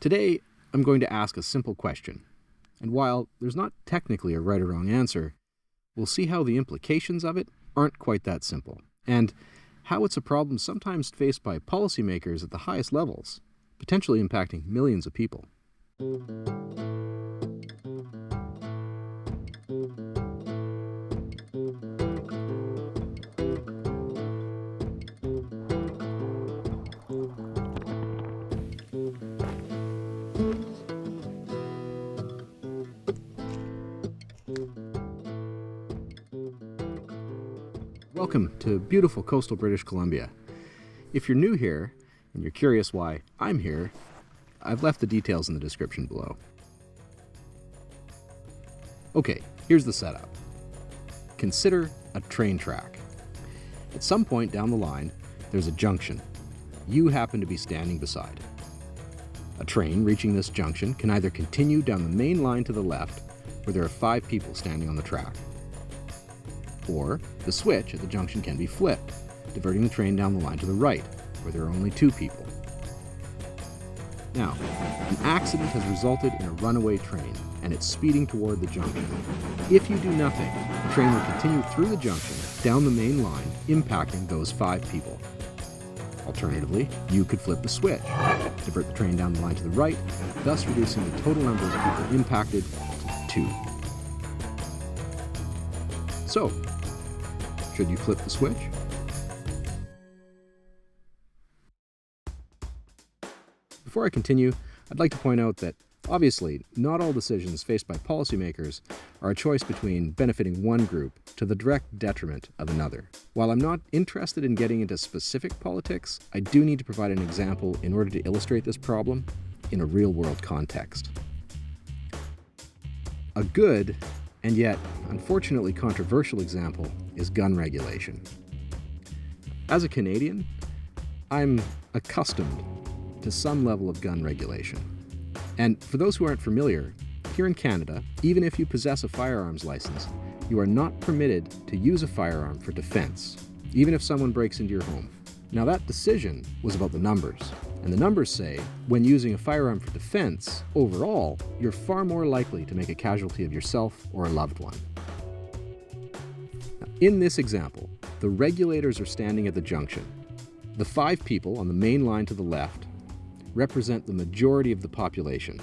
Today, I'm going to ask a simple question, and while there's not technically a right or wrong answer, we'll see how the implications of it aren't quite that simple, and how it's a problem sometimes faced by policymakers at the highest levels, potentially impacting millions of people. Welcome to beautiful coastal British Columbia. If you're new here and you're curious why I'm here, I've left the details in the description below. Okay, here's the setup. Consider a train track. At some point down the line, there's a junction. You happen to be standing beside. A train reaching this junction can either continue down the main line to the left, where there are 5 people standing on the track, or the switch at the junction can be flipped, diverting the train down the line to the right, where there are only 2 people. Now, an accident has resulted in a runaway train, and it's speeding toward the junction. If you do nothing, the train will continue through the junction, down the main line, impacting those 5 people. Alternatively, you could flip the switch, divert the train down the line to the right, thus reducing the total number of people impacted to 2. So, should you flip the switch? Before I continue, I'd like to point out that obviously not all decisions faced by policymakers are a choice between benefiting one group to the direct detriment of another. While I'm not interested in getting into specific politics, I do need to provide an example in order to illustrate this problem in a real-world context. A good and yet unfortunately controversial example is gun regulation. As a Canadian, I'm accustomed to some level of gun regulation. And for those who aren't familiar, here in Canada, even if you possess a firearms license, you are not permitted to use a firearm for defense, even if someone breaks into your home. Now that decision was about the numbers, and the numbers say when using a firearm for defense, overall, you're far more likely to make a casualty of yourself or a loved one. Now, in this example, the regulators are standing at the junction. The 5 people on the main line to the left represent the majority of the population,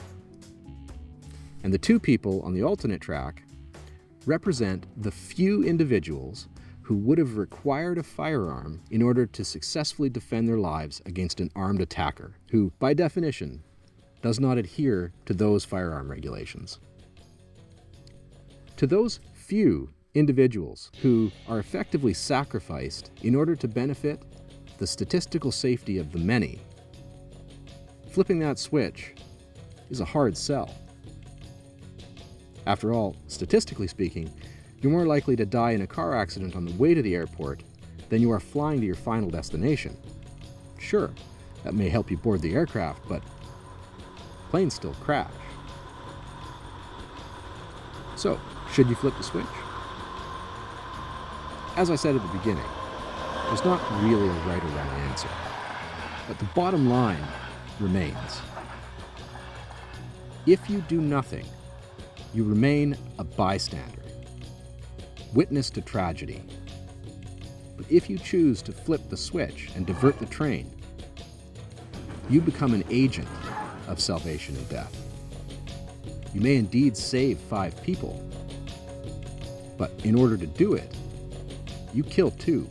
and the 2 people on the alternate track represent the few individuals who would have required a firearm in order to successfully defend their lives against an armed attacker, who, by definition, does not adhere to those firearm regulations. To those few individuals who are effectively sacrificed in order to benefit the statistical safety of the many, flipping that switch is a hard sell. After all, statistically speaking, you're more likely to die in a car accident on the way to the airport than you are flying to your final destination. Sure, that may help you board the aircraft, but planes still crash. So, should you flip the switch? As I said at the beginning, there's not really a right or wrong answer, but the bottom line remains. If you do nothing, you remain a bystander, witness to tragedy. But if you choose to flip the switch and divert the train, you become an agent of salvation and death. You may indeed save 5 people, but in order to do it, you kill 2.